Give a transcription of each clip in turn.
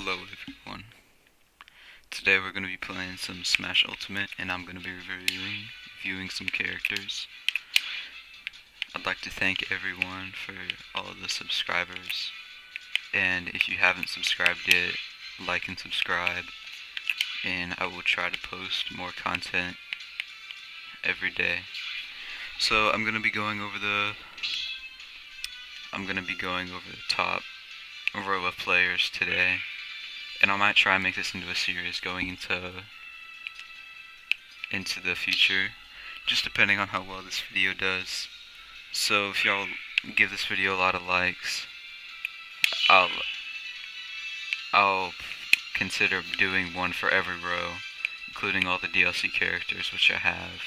Hello everyone. Today we're going to be playing some Smash Ultimate and I'm going to be reviewing some characters. I'd like to thank everyone for all of the subscribers, and if you haven't subscribed yet, like and subscribe, and I will try to post more content every day. So I'm going to be going over the top row of players today. And I might try and make this into a series going into the future, just depending on how well this video does. So if y'all give this video a lot of likes, I'll consider doing one for every row, including all the DLC characters which I have.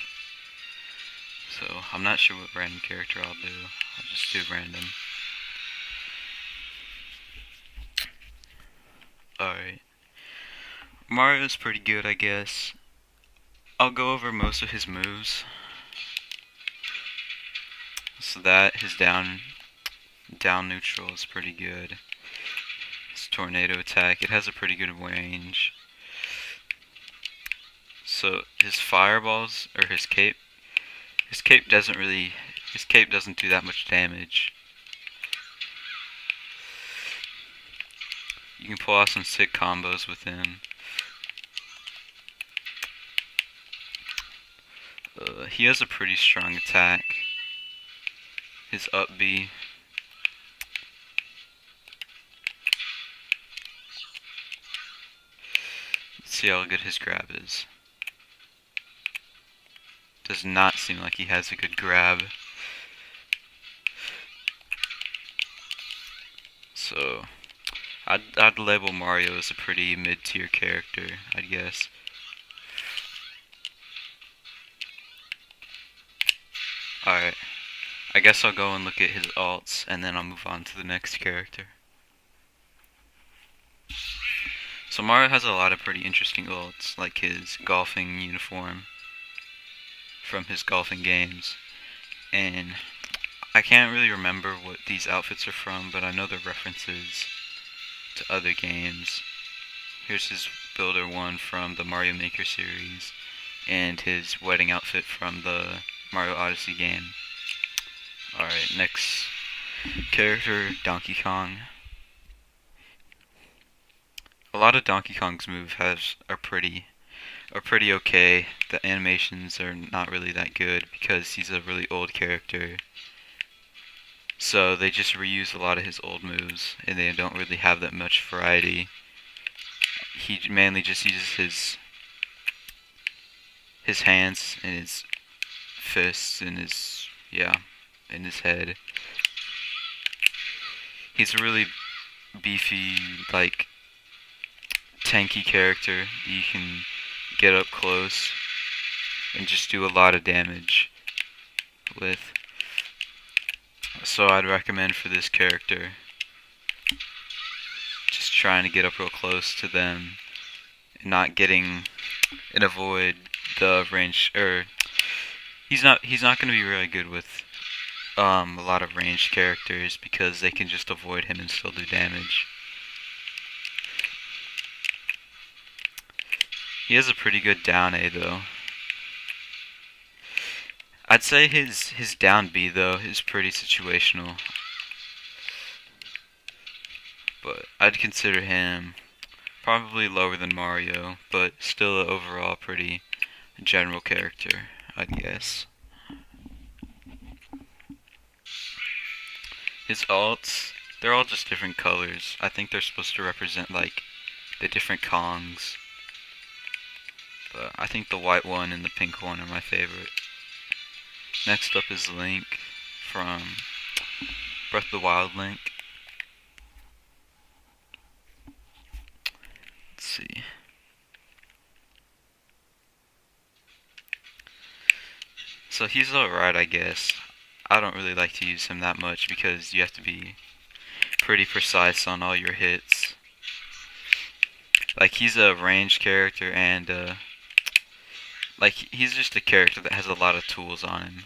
So I'm not sure what random character I'll do. I'll just do random. Alright. Mario's pretty good, I guess. I'll go over most of his moves. So that, his down neutral is pretty good. His tornado attack, it has a pretty good range. So his fireballs, or his cape doesn't do that much damage. You can pull off some sick combos with him. He has a pretty strong attack. His up B. Let's see how good his grab is. Does not seem like he has a good grab. So I'd label Mario as a pretty mid-tier character, I guess. Alright, I guess I'll go and look at his alts, and then I'll move on to the next character. So Mario has a lot of pretty interesting alts, like his golfing uniform from his golfing games. And I can't really remember what these outfits are from, but I know they're references to other games. Here's his Builder one from the Mario Maker series, and his wedding outfit from the Mario Odyssey game. Alright, next character, Donkey Kong. A lot of Donkey Kong's moves are pretty okay. The animations are not really that good because he's a really old character. So they just reuse a lot of his old moves, and they don't really have that much variety. He mainly just uses his hands and his fists and his head. He's a really beefy, like, tanky character. You can get up close and just do a lot of damage with. So I'd recommend for this character just trying to get up real close to them and avoid the range, or he's not going to be really good with a lot of ranged characters because they can just avoid him and still do damage. He has a pretty good down A though. I'd say his down B though is pretty situational, but I'd consider him probably lower than Mario, but still an overall pretty general character, I'd guess. His alts, they're all just different colors. I think they're supposed to represent like the different Kongs, but I think the white one and the pink one are my favorite. Next up is Link from Breath of the Wild Link. Let's see. So he's alright, I guess. I don't really like to use him that much because you have to be pretty precise on all your hits. Like, he's a ranged character, and like, he's just a character that has a lot of tools on him.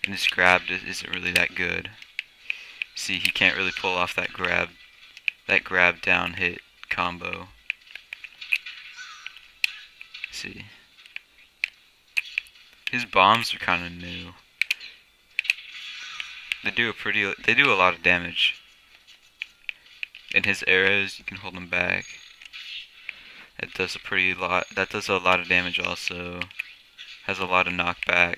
And his grab isn't really that good. See, he can't really pull off that grab that grab down hit combo. See, his bombs are kind of new. They do a lot of damage. And his arrows, you can hold them back. It does that does a lot of damage also. Has a lot of knockback.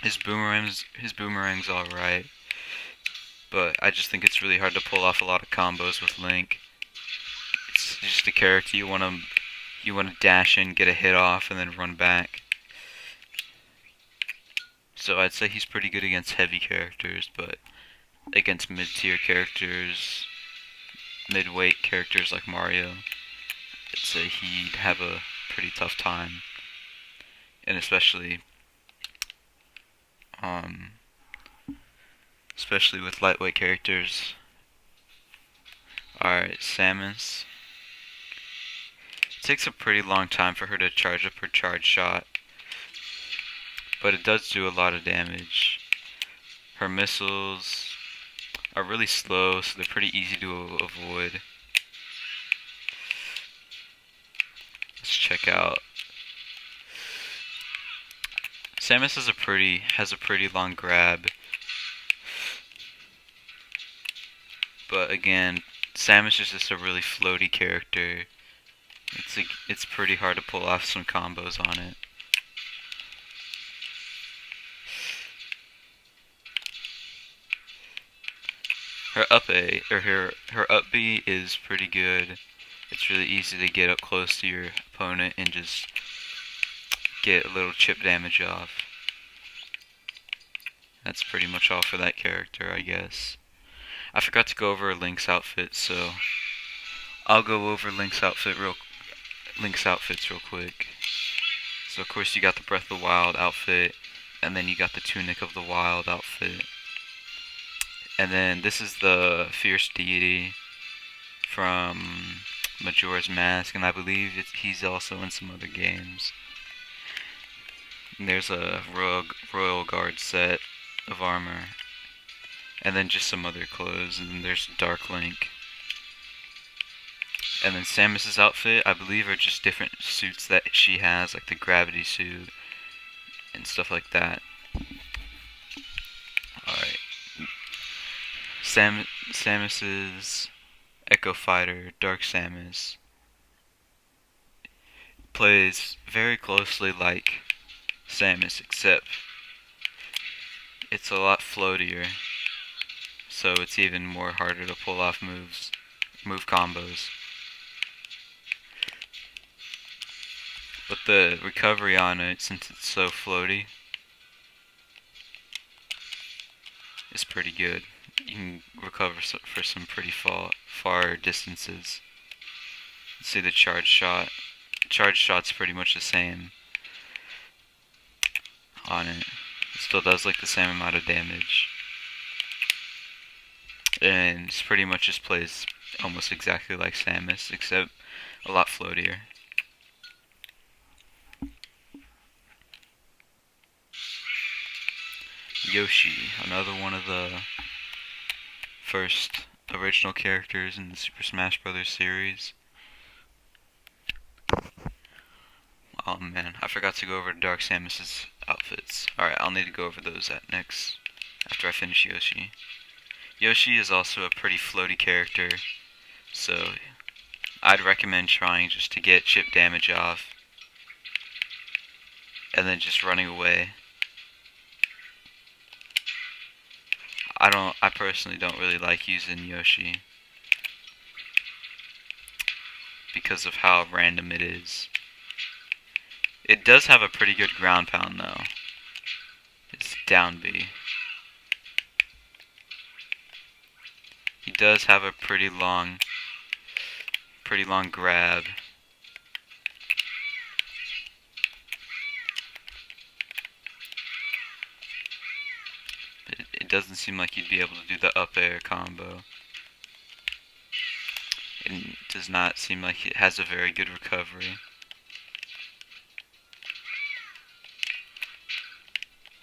His boomerang's alright. But I just think it's really hard to pull off a lot of combos with Link. It's just a character you wanna dash in, get a hit off, and then run back. So I'd say he's pretty good against heavy characters, but against mid-tier characters, mid-weight characters like Mario, I'd say he'd have a pretty tough time. And especially with lightweight characters. Alright, Samus. It takes a pretty long time for her to charge up her charge shot, but it does do a lot of damage. Her missiles are really slow, so they're pretty easy to avoid. Let's check out. Samus has a pretty long grab. But again, Samus is just a really floaty character. It's pretty hard to pull off some combos on it. Her up A or her up B is pretty good. It's really easy to get up close to your opponent and just get a little chip damage off. That's pretty much all for that character, I guess. I forgot to go over Link's outfit, so I'll go over Link's outfits real quick. So of course you got the Breath of the Wild outfit, and then you got the Tunic of the Wild outfit. And then this is the Fierce Deity from Majora's Mask, and I believe he's also in some other games. And there's a Royal Guard set of armor, and then just some other clothes, and then there's Dark Link. And then Samus's outfit, I believe, are just different suits that she has, like the gravity suit and stuff like that. Alright. Samus's Echo Fighter, Dark Samus, plays very closely like Samus, except it's a lot floatier, so it's even more harder to pull off move combos. But the recovery on it, since it's so floaty, is pretty good. You can recover for some pretty far distances. Let's see the charge shot. Charge shot's pretty much the same on it. It still does like the same amount of damage. And it's pretty much just plays almost exactly like Samus, except a lot floatier. Yoshi, another one of the first original characters in the Super Smash Bros. Series. Oh man, I forgot to go over Dark Samus's outfits. Alright, I'll need to go over those next, after I finish Yoshi. Yoshi is also a pretty floaty character, so I'd recommend trying just to get chip damage off, and then just running away. I personally don't really like using Yoshi because of how random it is. It does have a pretty good ground pound though. It's down B. He does have a pretty long grab. It doesn't seem like you'd be able to do the up air combo. It does not seem like it has a very good recovery.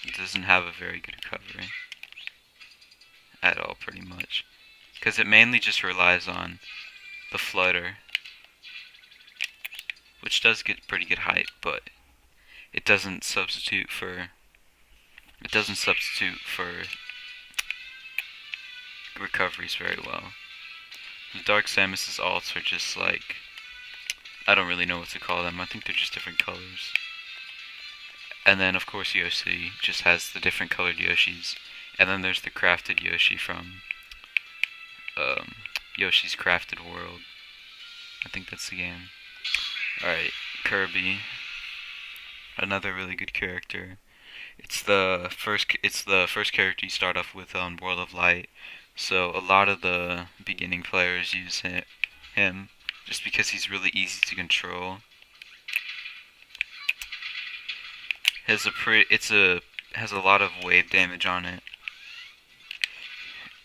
It doesn't have a very good recovery at all, pretty much. because it mainly just relies on the flutter, which does get pretty good height, but it doesn't substitute for recoveries very well. The Dark Samus's alts are just like, I don't really know what to call them. I think they're just different colors. And then of course Yoshi just has the different colored Yoshis. And then there's the crafted Yoshi from Yoshi's Crafted World. I think that's the game. Alright, Kirby. Another really good character. It's the first character you start off with on World of Light. So a lot of the beginning players use him just because he's really easy to control. Has a lot of wave damage on it.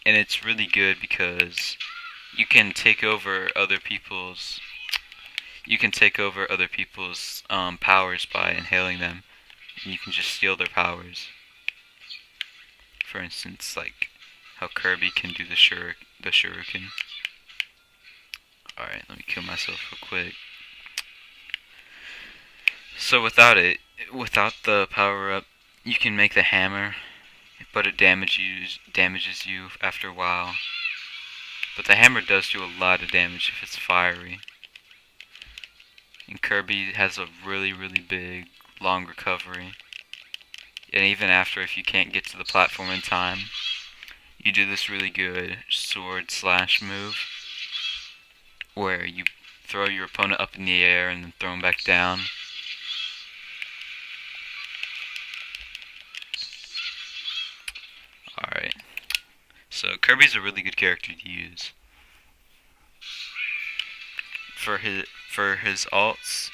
And it's really good because you can take over other people's powers by inhaling them. And you can just steal their powers. For instance, like how Kirby can do the shuriken. Alright, let me kill myself real quick. So without the power up, you can make the hammer, but it damages you after a while. But the hammer does do a lot of damage if it's fiery. And Kirby has a really, really big, long recovery. And even after, if you can't get to the platform in time, you do this really good sword slash move, where you throw your opponent up in the air and then throw him back down. Alright, so Kirby's a really good character to use. For his alts,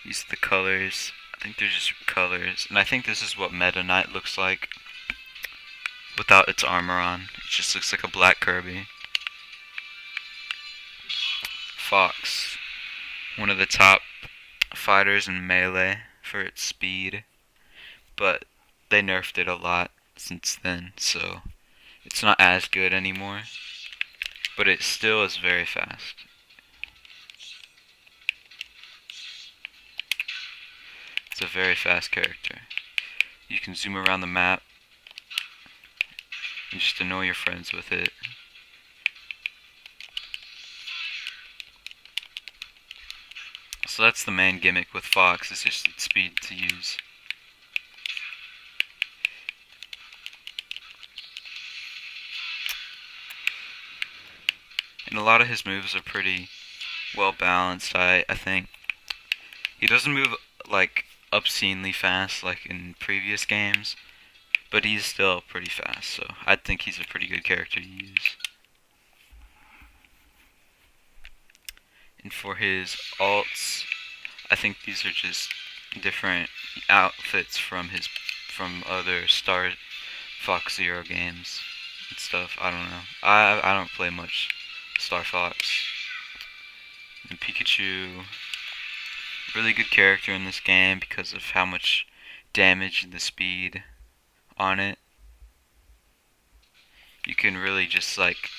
these are the colors. I think they're just colors, and I think this is what Meta Knight looks like without its armor on. It just looks like a black Kirby. Fox, one of the top fighters in Melee for its speed, but they nerfed it a lot since then, so it's not as good anymore, but it still is very fast. It's a very fast character. You can zoom around the map and just annoy your friends with it. So that's the main gimmick with Fox, it's just its speed to use. And a lot of his moves are pretty well balanced, I think. He doesn't move like obscenely fast like in previous games, but he's still pretty fast, so I think he's a pretty good character to use. And for his alts, I think these are just different outfits from other Star Fox Zero games and stuff. I don't know. I don't play much Star Fox. And Pikachu, really good character in this game because of how much damage and the speed on it. You can really just like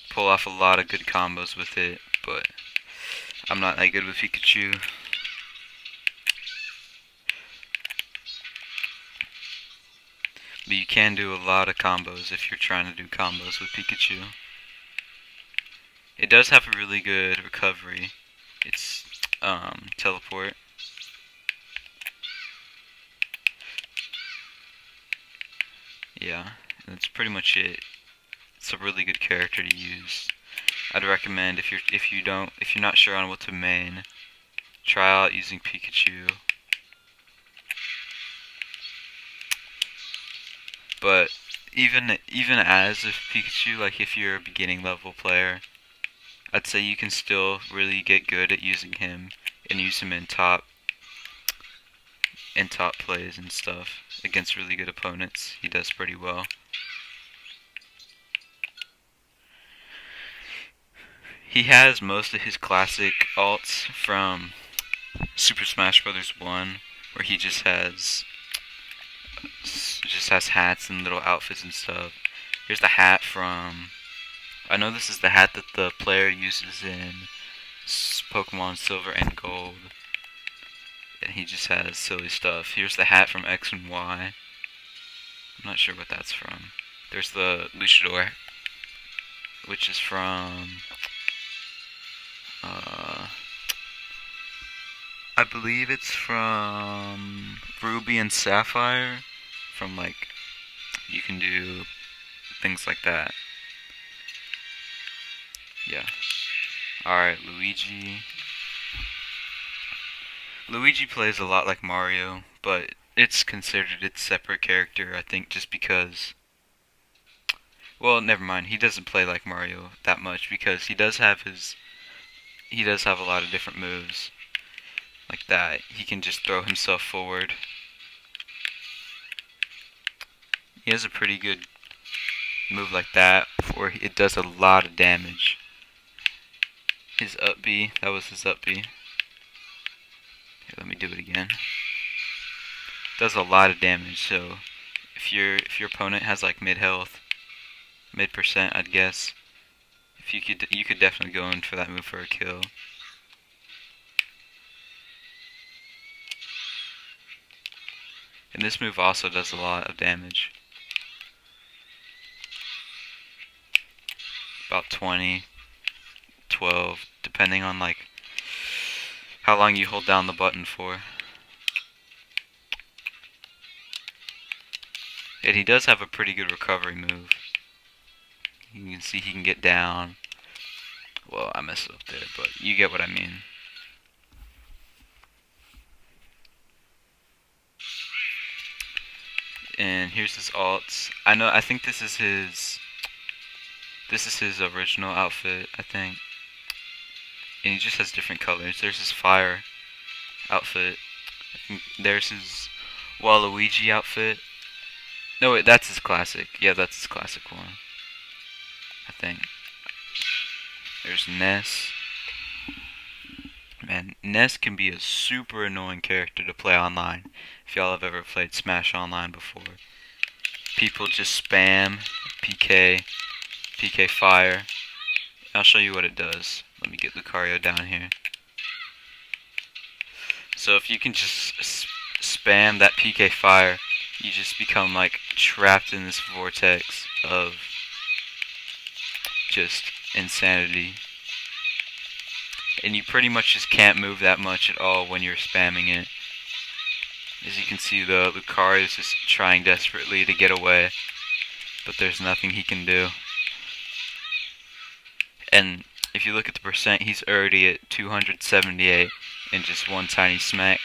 pull off a lot of good combos with it, but I'm not that good with Pikachu. But you can do a lot of combos if you're trying to do combos with Pikachu. It does have a really good recovery. It's teleport. Yeah, that's pretty much it. It's a really good character to use. I'd recommend if you're not sure on what to main, try out using Pikachu. But even as a Pikachu, like if you're a beginning level player, I'd say you can still really get good at using him and use him in top plays and stuff against really good opponents. He does pretty well. He has most of his classic alts from Super Smash Bros. 1, where he just has just has hats and little outfits and stuff. Here's the hat from. I know this is the hat that the player uses in Pokemon Silver and Gold. And he just has silly stuff. Here's the hat from X and Y. I'm not sure what that's from. There's the Luchador, which is from. I believe it's from Ruby and Sapphire. From like, you can do things like that. Yeah. Alright, Luigi. Luigi plays a lot like Mario, but it's considered its separate character, I think, just because. Well, never mind. He doesn't play like Mario that much because he does have a lot of different moves like that. He can just throw himself forward. He has a pretty good move like that, or it does a lot of damage. His up B, that was his up B. Here, let me do it again. Does a lot of damage. So if your opponent has like mid health, mid percent, I'd guess, if you could definitely go in for that move for a kill. And this move also does a lot of damage. About 20, 12, depending on like how long you hold down the button for. And he does have a pretty good recovery move. You can see he can get down. Well, I messed up there, but you get what I mean. And here's his alts. I think this is his original outfit, I think. And he just has different colors. There's his fire outfit. I think there's his Waluigi outfit. No, wait, that's his classic. Yeah, that's his classic one, I think. There's Ness. Man, Ness can be a super annoying character to play online. If y'all have ever played Smash Online before. People just spam PK Fire. I'll show you what it does. Let me get Lucario down here. So if you can just spam that PK Fire, you just become like trapped in this vortex of just insanity. And you pretty much just can't move that much at all when you're spamming it. As you can see, the Lucario is just trying desperately to get away, but there's nothing he can do. And if you look at the percent, he's already at 278, and just one tiny smack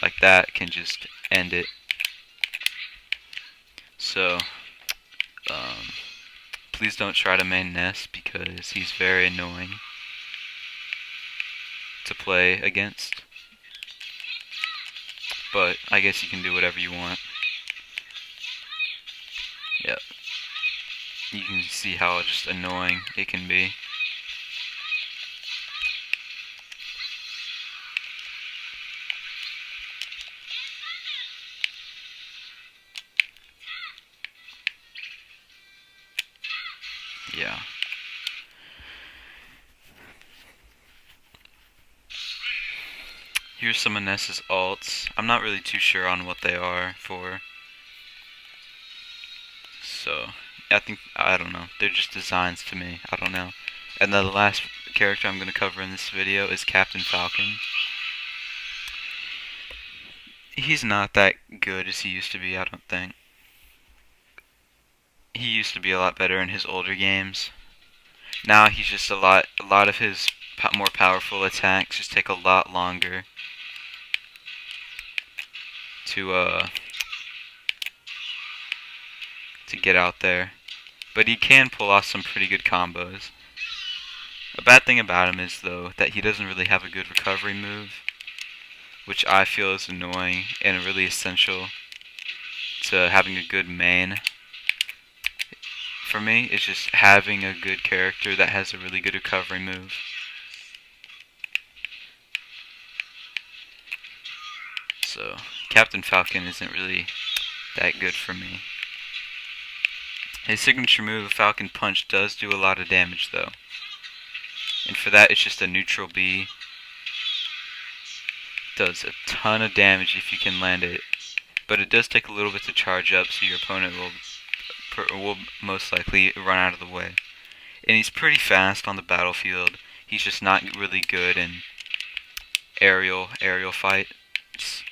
like that can just end it. So, please don't try to main Ness because he's very annoying to play against. But I guess you can do whatever you want. Yep. You can see how just annoying it can be. Yeah. Here's some of Ness's alts. I'm not really too sure on what they are for. So, I don't know. They're just designs to me. I don't know. And then the last character I'm going to cover in this video is Captain Falcon. He's not that good as he used to be, I don't think. He used to be a lot better in his older games. Now he's just a lot of his more powerful attacks just take a lot longer to get out there. But he can pull off some pretty good combos. A bad thing about him is, though, that he doesn't really have a good recovery move, which I feel is annoying and really essential to having a good main. For me, it's just having a good character that has a really good recovery move. So, Captain Falcon isn't really that good for me. His signature move, Falcon Punch, does do a lot of damage though. And for that, it's just a neutral B. Does a ton of damage if you can land it. But it does take a little bit to charge up, so your opponent will most likely run out of the way. And he's pretty fast on the battlefield. He's just not really good in aerial fights.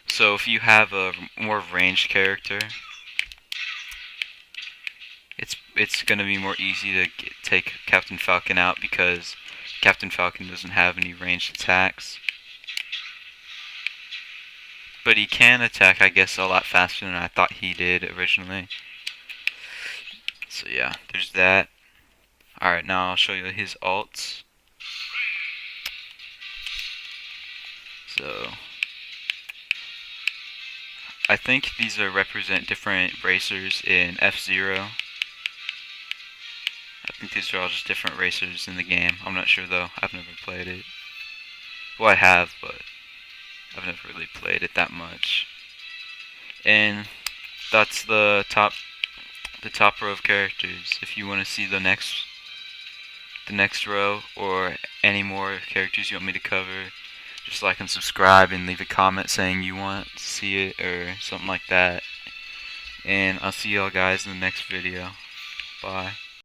So if you have a more ranged character, it's going to be more easy to take Captain Falcon out because Captain Falcon doesn't have any ranged attacks. But he can attack, I guess, a lot faster than I thought he did originally. So yeah, there's that. Alright, now I'll show you his alts. So I think these represent different racers in F-Zero. I think these are all just different racers in the game. I'm not sure though. I've never played it. Well, I have, but I've never really played it that much. And that's the top row of characters. If you want to see the next row or any more characters you want me to cover, just like and subscribe and leave a comment saying you want to see it or something like that. And I'll see y'all guys in the next video. Bye.